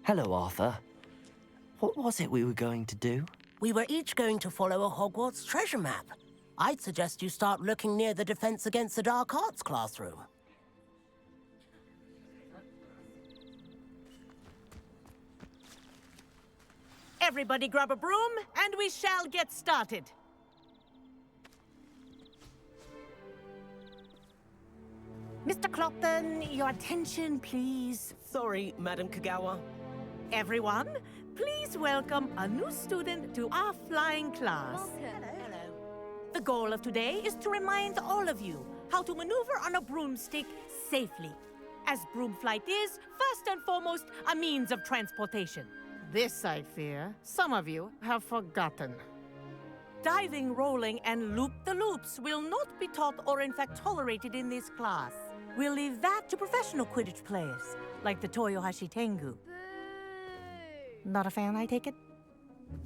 Hello, Arthur. What was it we were going to do? We were each going to follow a Hogwarts treasure map. I'd suggest you start looking near the Defense Against the Dark Arts classroom. Everybody grab a broom, and we shall get started. Mr. Clopton, your attention, please. Sorry, Madam Kagawa. Everyone, please welcome a new student to our flying class. Hello. The goal of today is to remind all of you how to maneuver on a broomstick safely, as broom flight is, first and foremost, a means of transportation. This, I fear, some of you have forgotten. Diving, rolling, and loop-the-loops will not be taught or in fact tolerated in this class. We'll leave that to professional Quidditch players, like the Toyohashi Tengu. Not a fan, I take it?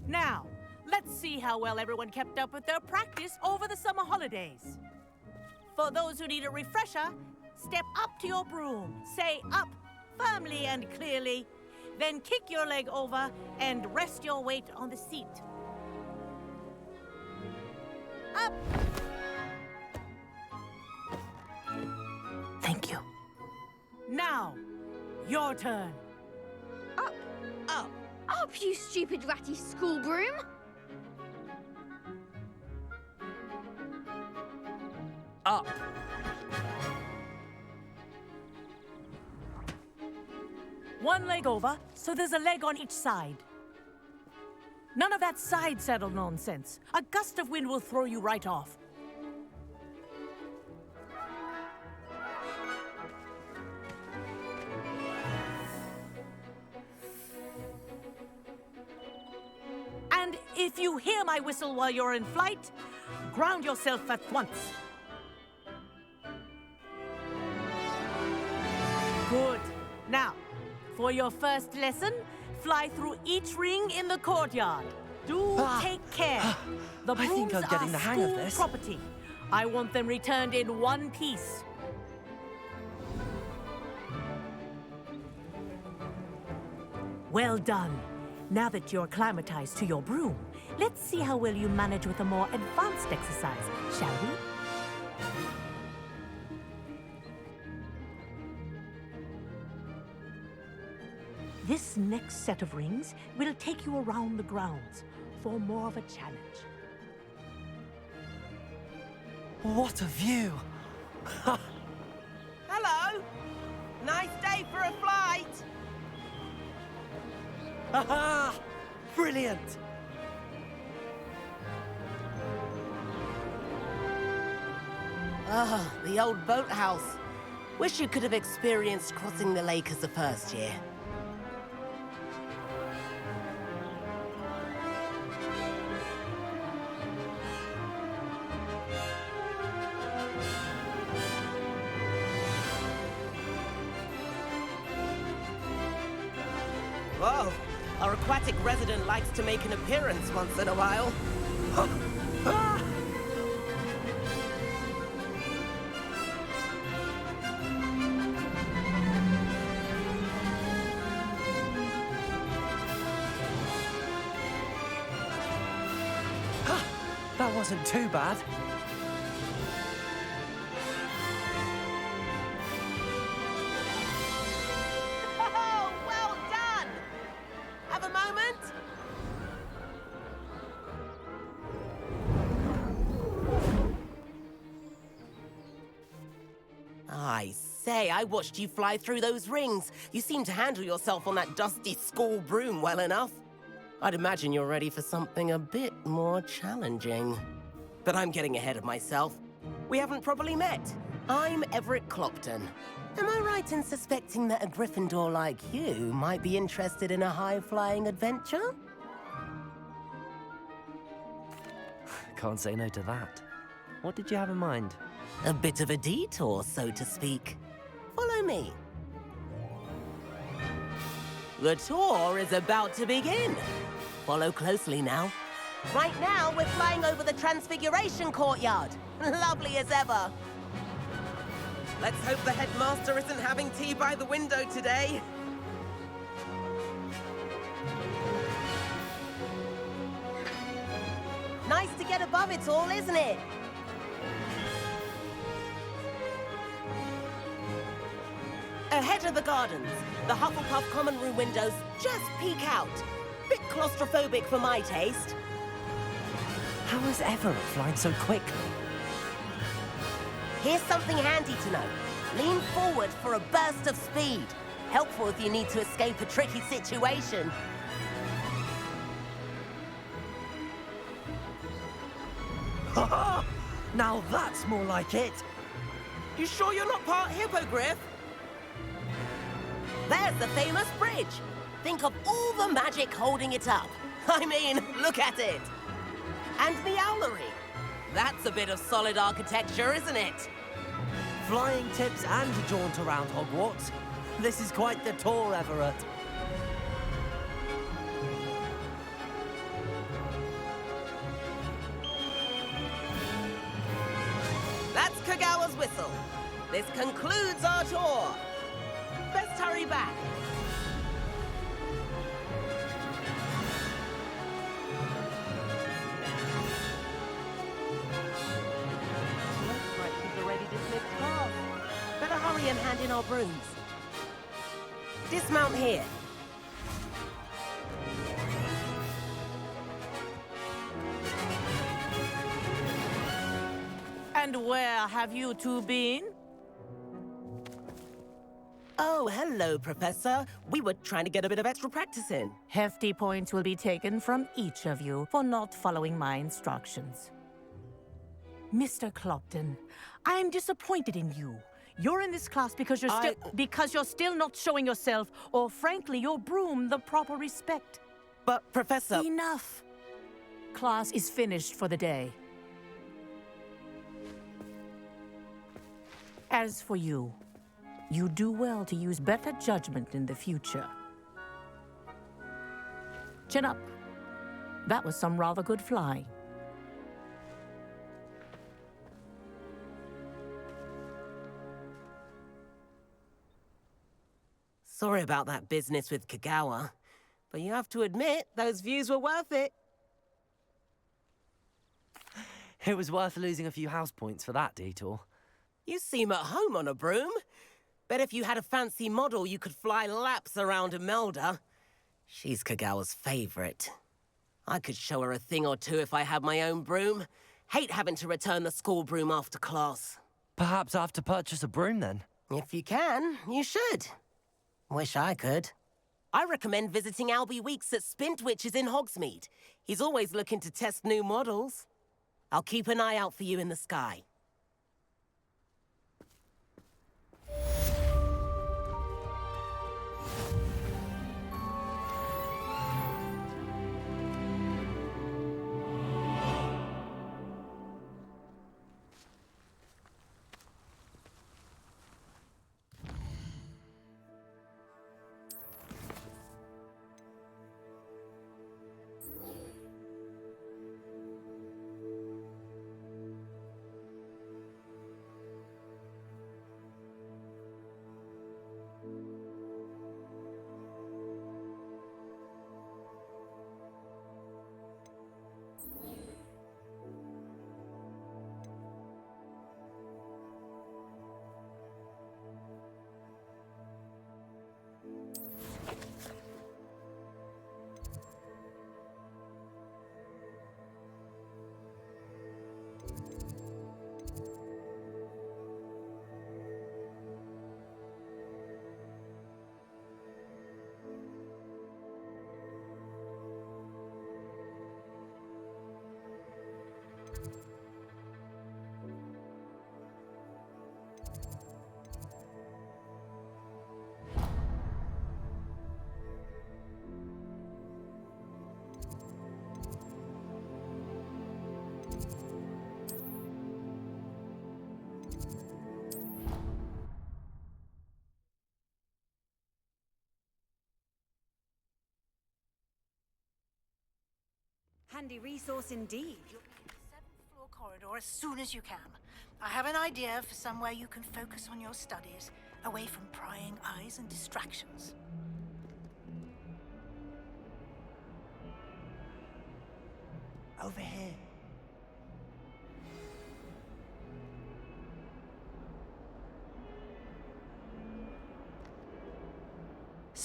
Now, let's see how well everyone kept up with their practice over the summer holidays. For those who need a refresher, step up to your broom, say up firmly and clearly, then kick your leg over and rest your weight on the seat. Up! Thank you. Now, your turn. Up. Up. Up, you stupid ratty school broom! Up! One leg over, so there's a leg on each side. None of that side saddle nonsense. A gust of wind will throw you right off. And if you hear my whistle while you're in flight, ground yourself at once. Good. Now, for your first lesson, fly through each ring in the courtyard. Do take care. The I think brooms I'm getting are the hang of school this. property. I want them returned in one piece. Well done. Now that you're acclimatized to your broom, let's see how well you manage with a more advanced exercise, shall we? This next set of rings will take you around the grounds for more of a challenge. What a view! Hello. Nice day for a flight. Aha! Brilliant! Ah, the old boathouse. Wish you could have experienced crossing the lake as a first year. Whoa, our aquatic resident likes to make an appearance once in a while. That wasn't too bad. Oh, well done! Have a moment? I say, I watched you fly through those rings. You seem to handle yourself on that dusty school broom well enough. I'd imagine you're ready for something a bit more challenging. But I'm getting ahead of myself. We haven't properly met. I'm Everett Clopton. Am I right in suspecting that a Gryffindor like you might be interested in a high-flying adventure? Can't say no to that. What did you have in mind? A bit of a detour, so to speak. Follow me. The tour is about to begin. Follow closely now. Right now, we're flying over the Transfiguration Courtyard. Lovely as ever. Let's hope the headmaster isn't having tea by the window today. get above it all, isn't it? Ahead of the gardens, the Hufflepuff common room windows just peek out. Bit claustrophobic for my taste. How is Everett flying so quickly? Here's something handy to know. Lean forward for a burst of speed. Helpful if you need to escape a tricky situation. Now that's more like it. You sure you're not part hippogriff? There's the famous bridge. Think of all the magic holding it up. I mean, look at it. And the owlery. That's a bit of solid architecture, isn't it? Flying tips and a jaunt around Hogwarts. This is quite the tour, Everett. That's Kagawa's whistle. This concludes our tour. Best hurry back. Looks like she's already dismissed class. Better hurry and hand in our brooms. Dismount here. And where have you two been? Oh, hello, Professor. We were trying to get a bit of extra practice in. Hefty points will be taken from each of you for not following my instructions. Mr. Clopton, I'm disappointed in you. You're in this class because you're still not showing yourself, or frankly, your broom the proper respect. But, Professor... Enough. Class is finished for the day. As for you, you do well to use better judgment in the future. Chin up. That was some rather good flying. Sorry about that business with Kagawa, but you have to admit, those views were worth it. It was worth losing a few house points for that detour. You seem at home on a broom. Bet if you had a fancy model, you could fly laps around Imelda. She's Kagawa's favorite. I could show her a thing or two if I had my own broom. Hate having to return the school broom after class. Perhaps I have to purchase a broom then. If you can, you should. Wish I could. I recommend visiting Albie Weeks at Spintwitches in Hogsmeade. He's always looking to test new models. I'll keep an eye out for you in the sky. Handy resource indeed. You'll be in the 7th floor corridor as soon as you can. I have an idea for somewhere you can focus on your studies, away from prying eyes and distractions. Over here.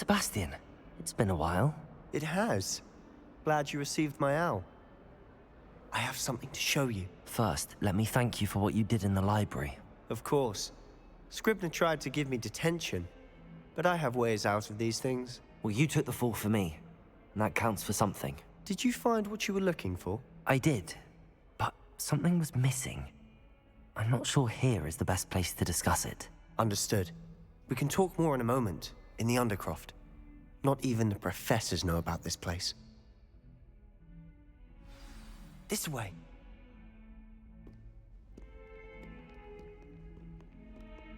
Sebastian, it's been a while. It has. Glad you received my owl. I have something to show you. First, let me thank you for what you did in the library. Of course. Scribner tried to give me detention, but I have ways out of these things. Well, you took the fall for me, and that counts for something. Did you find what you were looking for? I did, but something was missing. I'm not sure here is the best place to discuss it. Understood. We can talk more in a moment, in the Undercroft. Not even the professors know about this place. This way.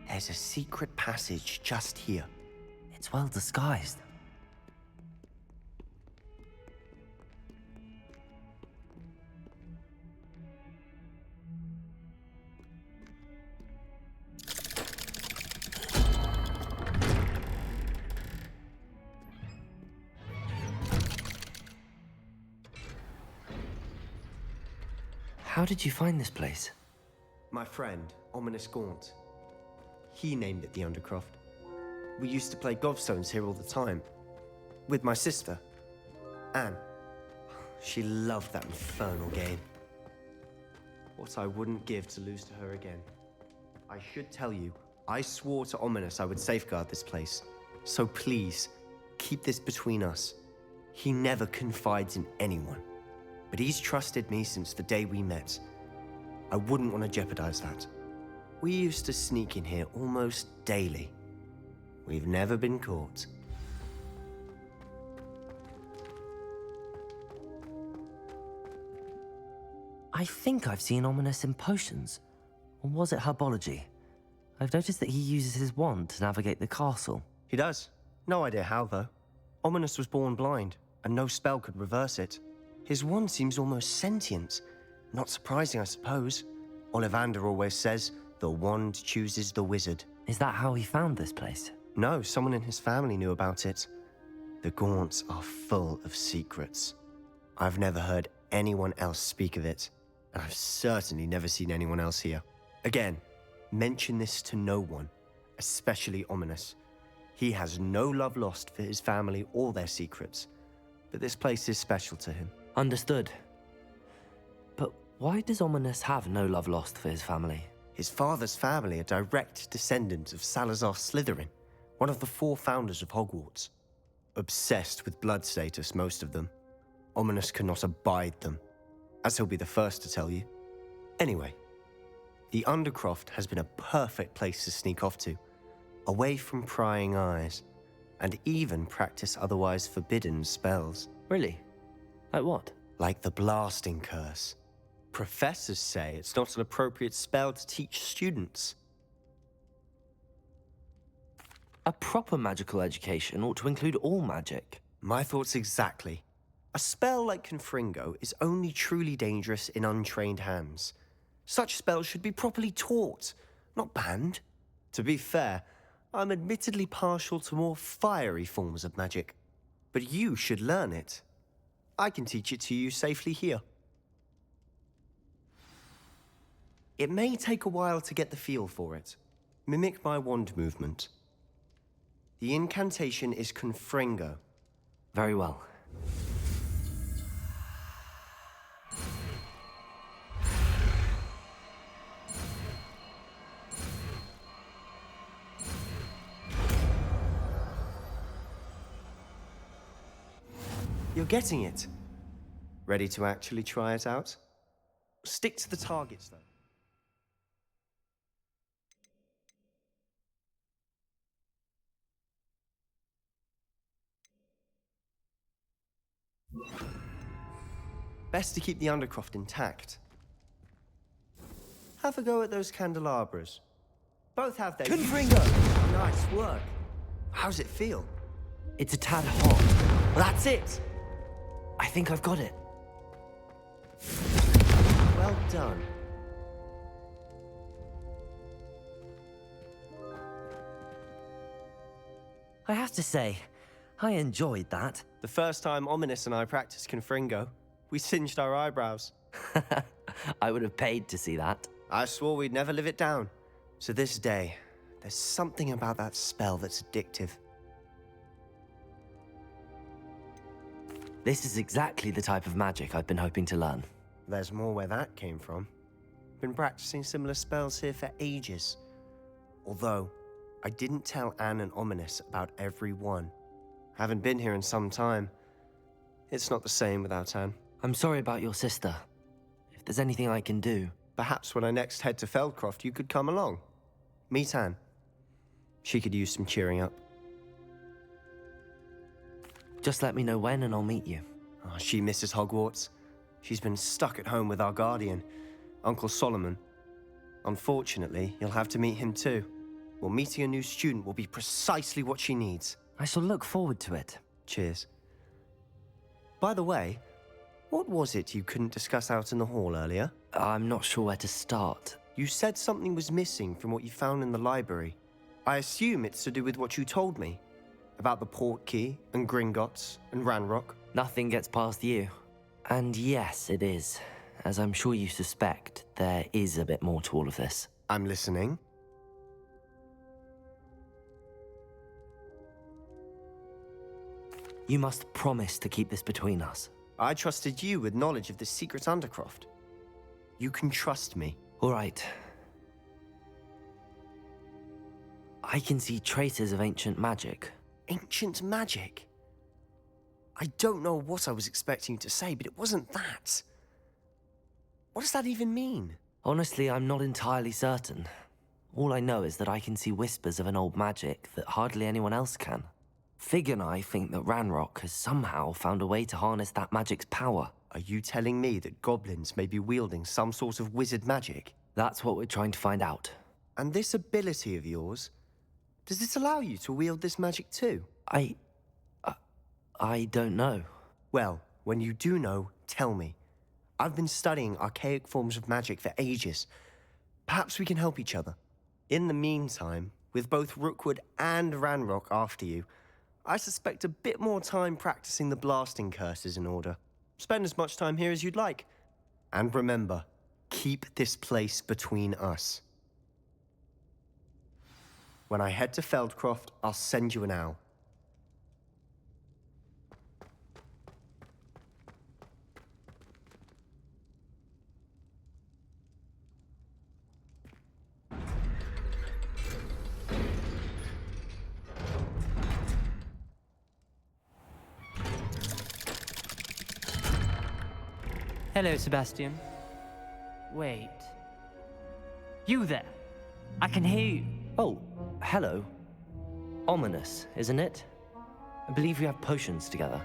There's a secret passage just here. It's well disguised. How did you find this place? My friend, Ominous Gaunt. He named it the Undercroft. We used to play gobstones here all the time. With my sister, Anne. She loved that infernal game. What I wouldn't give to lose to her again. I should tell you, I swore to Ominous I would safeguard this place. So please, keep this between us. He never confides in anyone. But he's trusted me since the day we met. I wouldn't want to jeopardize that. We used to sneak in here almost daily. We've never been caught. I think I've seen Ominous in potions. Or was it herbology? I've noticed that he uses his wand to navigate the castle. He does. No idea how, though. Ominous was born blind, and no spell could reverse it. His wand seems almost sentient. Not surprising, I suppose. Ollivander always says, the wand chooses the wizard. Is that how he found this place? No, someone in his family knew about it. The Gaunts are full of secrets. I've never heard anyone else speak of it, and I've certainly never seen anyone else here. Again, mention this to no one, especially Ominous. He has no love lost for his family or their secrets, but this place is special to him. Understood. But why does Ominous have no love lost for his family? His father's family are direct descendants of Salazar Slytherin, one of the 4 founders of Hogwarts. Obsessed with blood status, most of them. Ominous cannot abide them, as he'll be the first to tell you. Anyway, the Undercroft has been a perfect place to sneak off to, away from prying eyes, and even practice otherwise forbidden spells. Really? Like what? Like the blasting curse. Professors say it's not an appropriate spell to teach students. A proper magical education ought to include all magic. My thoughts exactly. A spell like Confringo is only truly dangerous in untrained hands. Such spells should be properly taught, not banned. To be fair, I'm admittedly partial to more fiery forms of magic. But you should learn it. I can teach it to you safely here. It may take a while to get the feel for it. Mimic my wand movement. The incantation is Confringo. Very well. You're getting it. Ready to actually try it out? Stick to the targets, though. Best to keep the Undercroft intact. Have a go at those candelabras. Both have their... Confringo! Nice work. How's it feel? It's a tad hot. Well, that's it! I think I've got it. Well done. I have to say, I enjoyed that. The first time Ominous and I practiced Confringo, we singed our eyebrows. I would have paid to see that. I swore we'd never live it down. To this day, there's something about that spell that's addictive. This is exactly the type of magic I've been hoping to learn. There's more where that came from. Been practicing similar spells here for ages. Although, I didn't tell Anne and Ominous about every one. Haven't been here in some time. It's not the same without Anne. I'm sorry about your sister. If there's anything I can do... Perhaps when I next head to Feldcroft, you could come along. Meet Anne. She could use some cheering up. Just let me know when and I'll meet you. Oh, she misses Hogwarts. She's been stuck at home with our guardian, Uncle Solomon. Unfortunately, you'll have to meet him too. Well, meeting a new student will be precisely what she needs. I shall look forward to it. Cheers. By the way, what was it you couldn't discuss out in the hall earlier? I'm not sure where to start. You said something was missing from what you found in the library. I assume it's to do with what you told me. About the Portkey, and Gringotts, and Ranrock. Nothing gets past you. And yes, it is. As I'm sure you suspect, there is a bit more to all of this. I'm listening. You must promise to keep this between us. I trusted you with knowledge of the secret Undercroft. You can trust me. All right. I can see traces of ancient magic. Ancient magic? I don't know what I was expecting you to say, but it wasn't that. What does that even mean? Honestly, I'm not entirely certain. All I know is that I can see whispers of an old magic that hardly anyone else can. Fig and I think that Ranrock has somehow found a way to harness that magic's power. Are you telling me that goblins may be wielding some sort of wizard magic? That's what we're trying to find out. And this ability of yours, does it allow you to wield this magic too? I don't know. Well, when you do know, tell me. I've been studying archaic forms of magic for ages. Perhaps we can help each other. In the meantime, with both Rookwood and Ranrock after you, I suspect a bit more time practicing the blasting curse is in order. Spend as much time here as you'd like. And remember, keep this place between us. When I head to Feldcroft, I'll send you an owl. Hello, Sebastian. Wait. You there? I can hear you. Oh, hello. Ominous, isn't it? I believe we have potions together.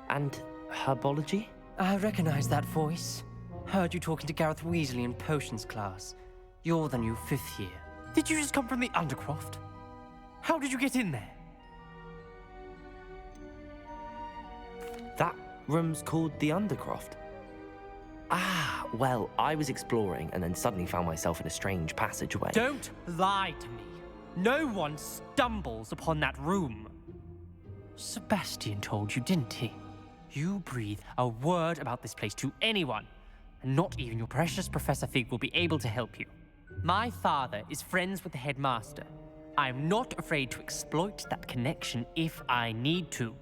And herbology? I recognize that voice. Heard you talking to Gareth Weasley in potions class. You're the new 5th year. Did you just come from the Undercroft? How did you get in there? That room's called the Undercroft. Ah, well, I was exploring and then suddenly found myself in a strange passageway. Don't lie to me. No one stumbles upon that room. Sebastian told you, didn't he? You breathe a word about this place to anyone, and not even your precious Professor Fig will be able to help you. My father is friends with the headmaster. I'm not afraid to exploit that connection if I need to.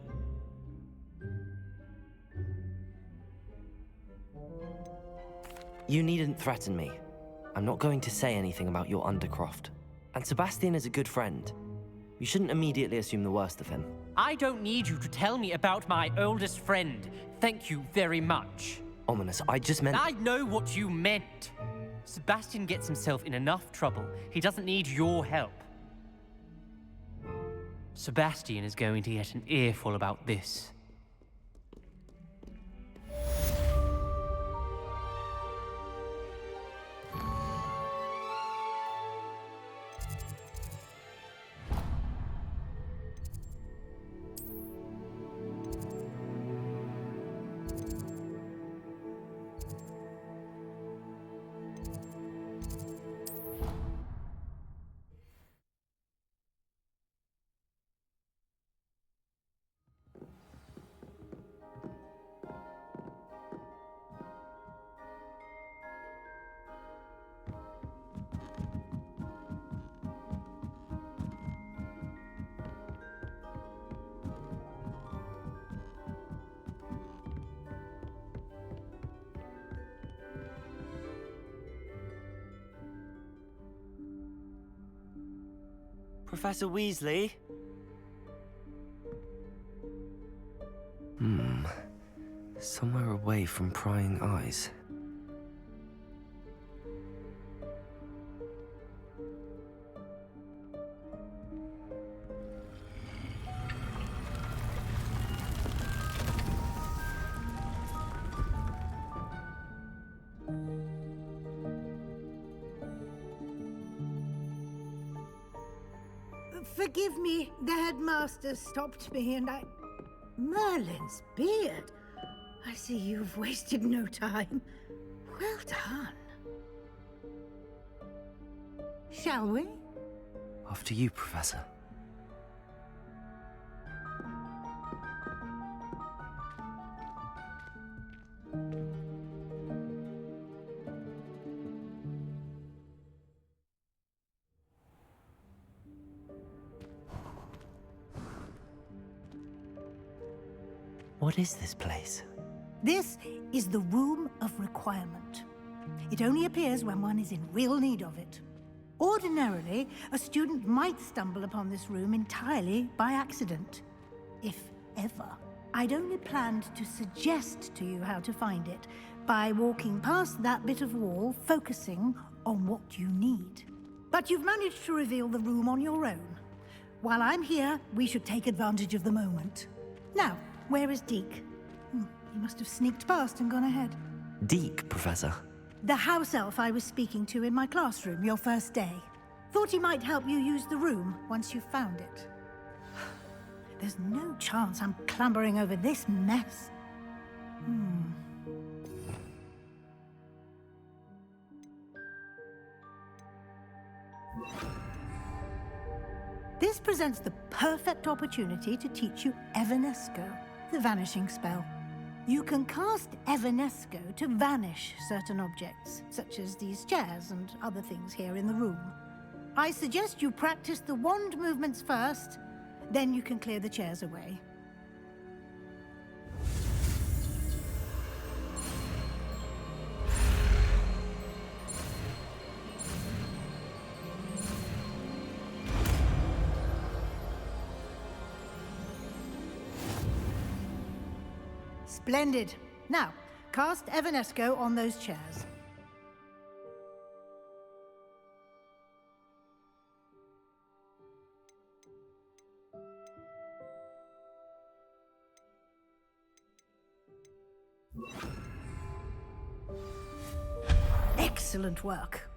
You needn't threaten me. I'm not going to say anything about your Undercroft. And Sebastian is a good friend. You shouldn't immediately assume the worst of him. I don't need you to tell me about my oldest friend. Thank you very much. Ominous, I just meant... I know what you meant. Sebastian gets himself in enough trouble. He doesn't need your help. Sebastian is going to get an earful about this. Professor Weasley? Somewhere away from prying eyes. Forgive me, the headmaster stopped me and I... Merlin's beard. I see you've wasted no time. Well done. Shall we? After you, Professor. What is this place? This is the Room of Requirement. It only appears when one is in real need of it. Ordinarily, a student might stumble upon this room entirely by accident, if ever. I'd only planned to suggest to you how to find it by walking past that bit of wall, focusing on what you need. But you've managed to reveal the room on your own. While I'm here, we should take advantage of the moment. Now, where is Deke? He must have sneaked past and gone ahead. Deke, Professor. The house elf I was speaking to in my classroom your first day. Thought he might help you use the room once you found it. There's no chance I'm clambering over this mess. This presents the perfect opportunity to teach you Evanesco, the vanishing spell. You can cast Evanesco to vanish certain objects, such as these chairs and other things here in the room. I suggest you practice the wand movements first, then you can clear the chairs away. Splendid. Now, cast Evanesco on those chairs. Excellent work.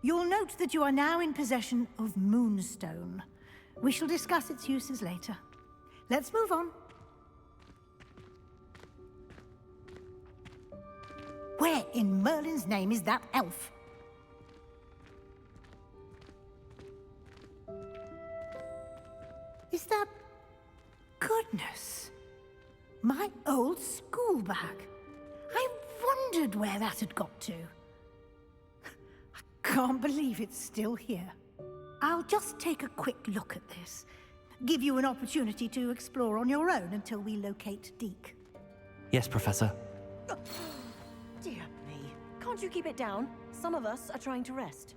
You'll note that you are now in possession of Moonstone. We shall discuss its uses later. Let's move on. Where in Merlin's name is that elf? Is that... Goodness. My old school bag. I wondered where that had got to. I can't believe it's still here. I'll just take a quick look at this. Give you an opportunity to explore on your own until we locate Deke. Yes, Professor. Dear me. Can't you keep it down? Some of us are trying to rest.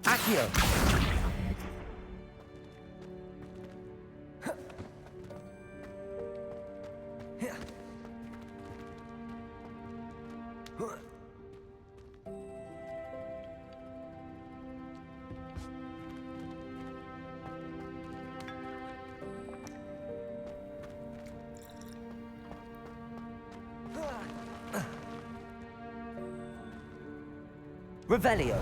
Accio! Revelio.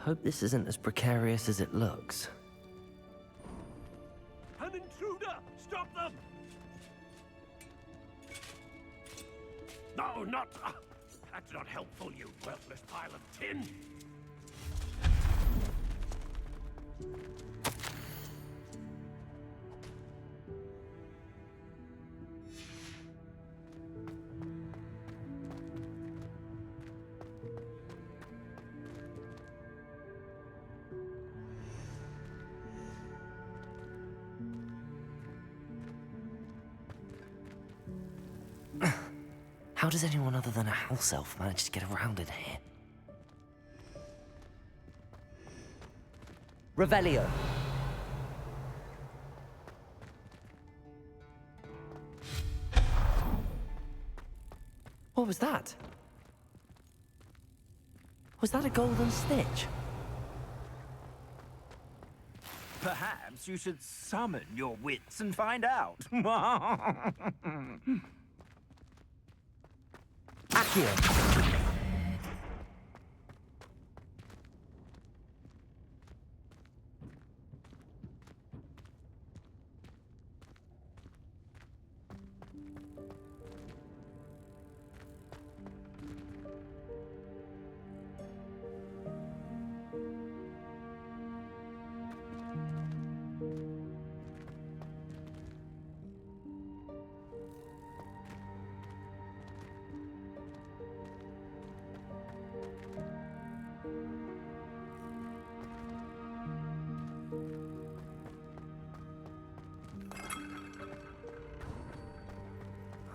Hope this isn't as precarious as it looks. An intruder! Stop them! No, not... that's not helpful, you worthless pile of tin! How does anyone other than a house elf manage to get around in here? Revelio. What was that? Was that a golden stitch? Perhaps you should summon your wits and find out. Accio.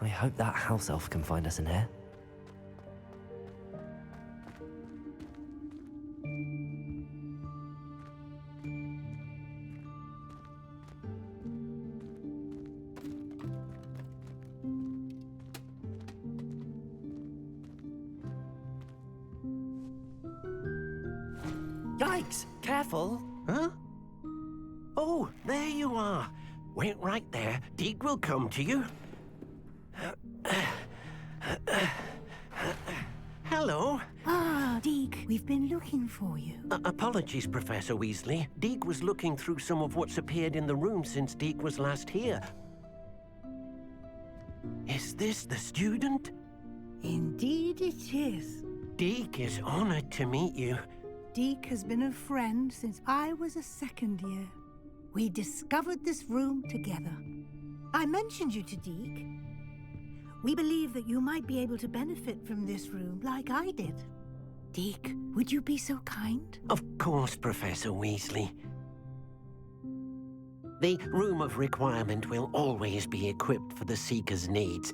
I hope that house elf can find us in here. Yikes! Careful! Huh? Oh, there you are. Wait right there. Deke will come to you. Hello. Ah, Deke, we've been looking for you. Apologies, Professor Weasley. Deke was looking through some of what's appeared in the room since Deke was last here. Is this the student? Indeed it is. Deke is honored to meet you. Deke has been a friend since I was a second year. We discovered this room together. I mentioned you to Deke. We believe that you might be able to benefit from this room like I did. Deke, would you be so kind? Of course, Professor Weasley. The Room of Requirement will always be equipped for the Seeker's needs.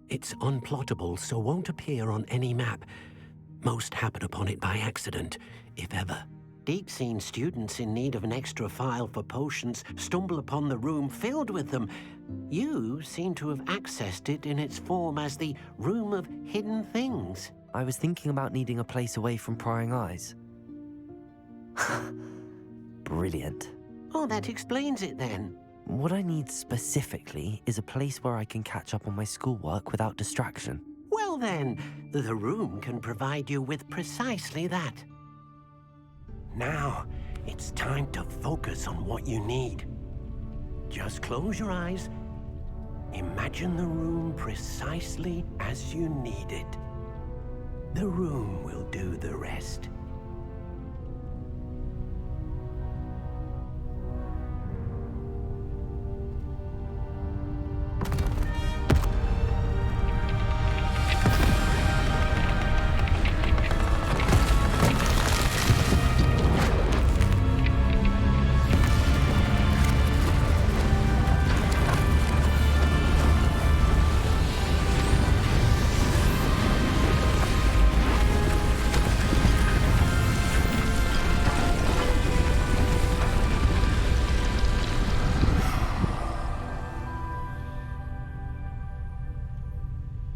It's unplottable, so won't appear on any map. Most happen upon it by accident, if ever. Deke's seen students in need of an extra file for potions stumble upon the room filled with them. You seem to have accessed it in its form as the Room of Hidden Things. I was thinking about needing a place away from prying eyes. Brilliant. Oh, that explains it then. What I need specifically is a place where I can catch up on my schoolwork without distraction. Well then, the room can provide you with precisely that. Now, it's time to focus on what you need. Just close your eyes. Imagine the room precisely as you need it. The room will do the rest.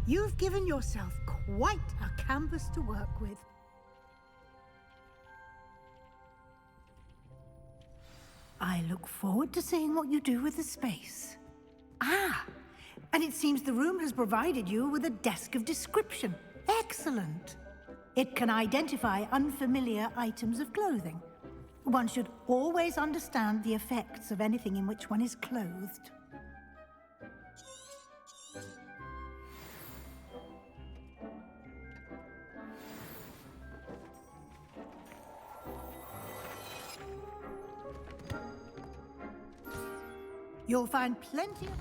You've given yourself quite a canvas to work with. I look forward to seeing what you do with the space. Ah, and it seems the room has provided you with a desk of description. Excellent. It can identify unfamiliar items of clothing. One should always understand the effects of anything in which one is clothed. You'll find plenty of...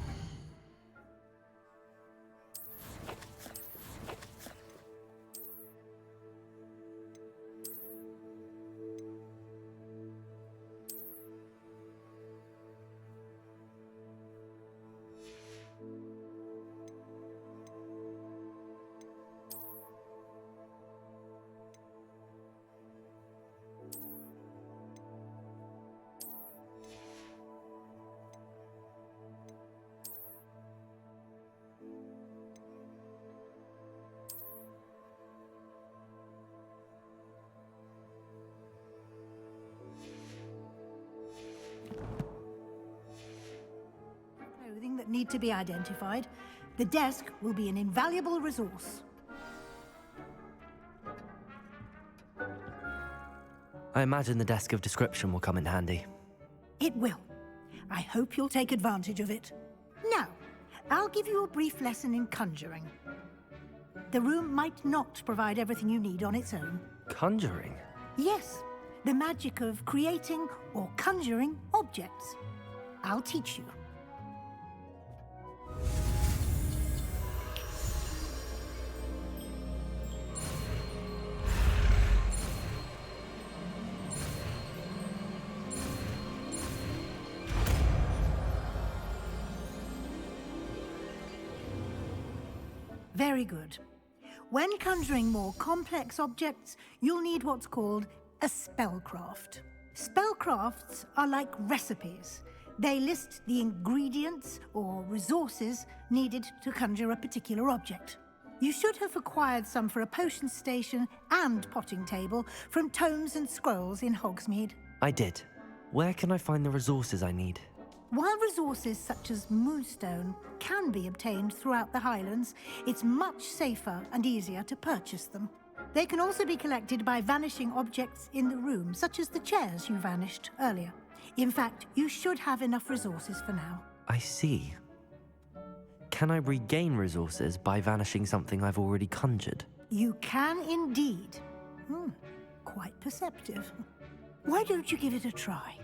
clothing that need to be identified. The desk will be an invaluable resource. I imagine the desk of description will come in handy. It will. I hope you'll take advantage of it. Now, I'll give you a brief lesson in conjuring. The room might not provide everything you need on its own. Conjuring? Yes, the magic of creating or conjuring objects. I'll teach you. Very good. When conjuring more complex objects, you'll need what's called a spellcraft. Spellcrafts are like recipes. They list the ingredients or resources needed to conjure a particular object. You should have acquired some for a potion station and potting table from tomes and scrolls in Hogsmeade. I did. Where can I find the resources I need? While resources such as moonstone can be obtained throughout the Highlands, it's much safer and easier to purchase them. They can also be collected by vanishing objects in the room, such as the chairs you vanished earlier. In fact, you should have enough resources for now. I see. Can I regain resources by vanishing something I've already conjured? You can indeed. Quite perceptive. Why don't you give it a try?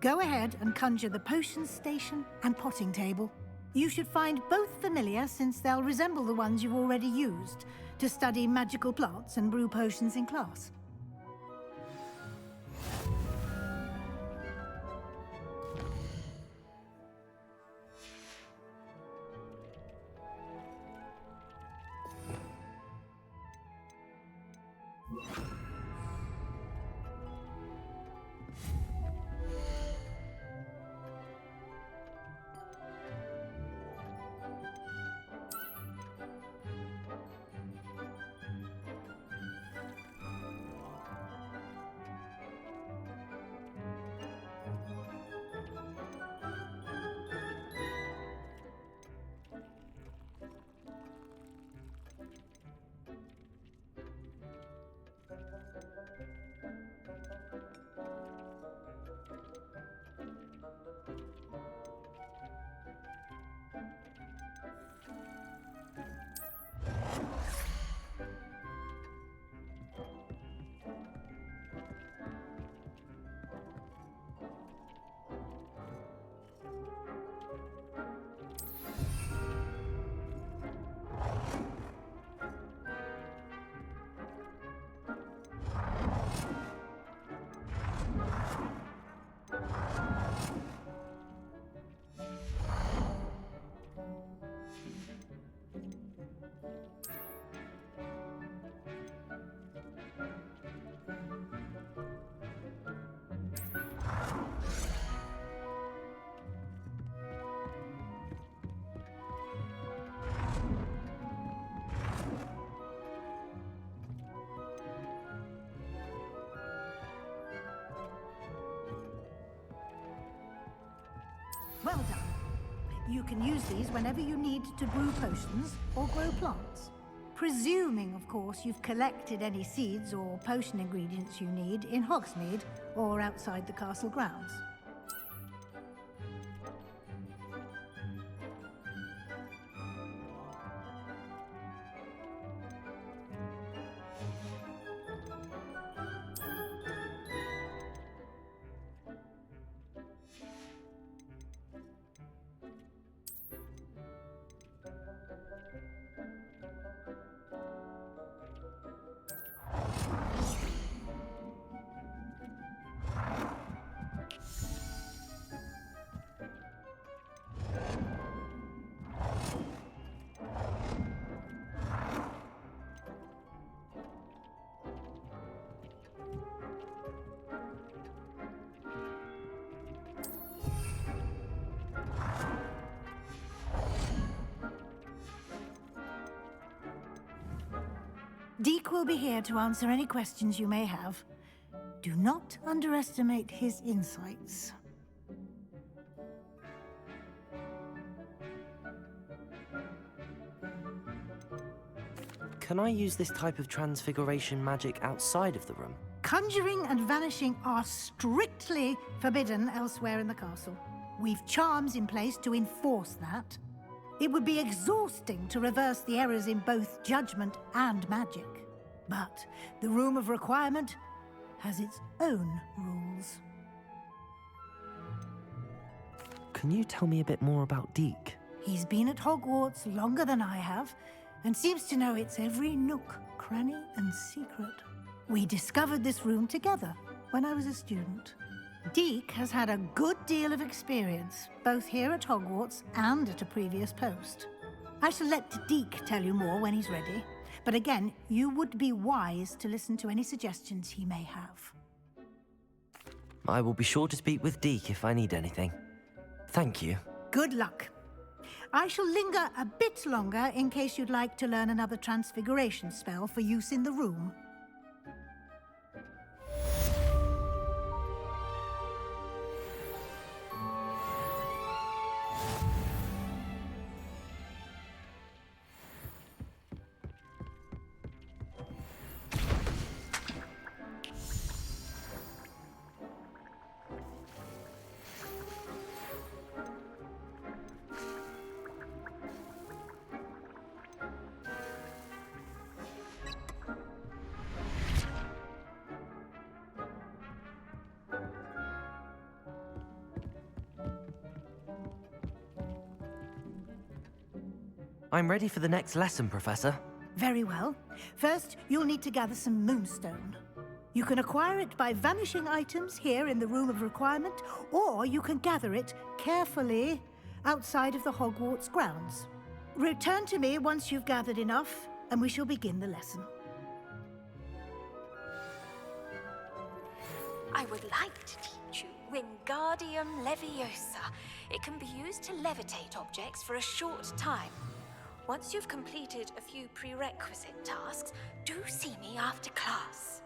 Go ahead and conjure the potion station and potting table. You should find both familiar, since they'll resemble the ones you've already used to study magical plants and brew potions in class. Well done. You can use these whenever you need to brew potions or grow plants. Presuming, of course, you've collected any seeds or potion ingredients you need in Hogsmeade or outside the castle grounds. Deke will be here to answer any questions you may have. Do not underestimate his insights. Can I use this type of transfiguration magic outside of the room? Conjuring and vanishing are strictly forbidden elsewhere in the castle. We've charms in place to enforce that. It would be exhausting to reverse the errors in both judgment and magic. But the Room of Requirement has its own rules. Can you tell me a bit more about Deke? He's been at Hogwarts longer than I have, and seems to know its every nook, cranny, and secret. We discovered this room together when I was a student. Deke has had a good deal of experience, both here at Hogwarts and at a previous post. I shall let Deke tell you more when he's ready, but again, you would be wise to listen to any suggestions he may have. I will be sure to speak with Deke if I need anything. Thank you. Good luck. I shall linger a bit longer in case you'd like to learn another transfiguration spell for use in the room. I'm ready for the next lesson, Professor. Very well. First, you'll need to gather some moonstone. You can acquire it by vanishing items here in the Room of Requirement, or you can gather it carefully outside of the Hogwarts grounds. Return to me once you've gathered enough, and we shall begin the lesson. I would like to teach you Wingardium Leviosa. It can be used to levitate objects for a short time. Once you've completed a few prerequisite tasks, do see me after class.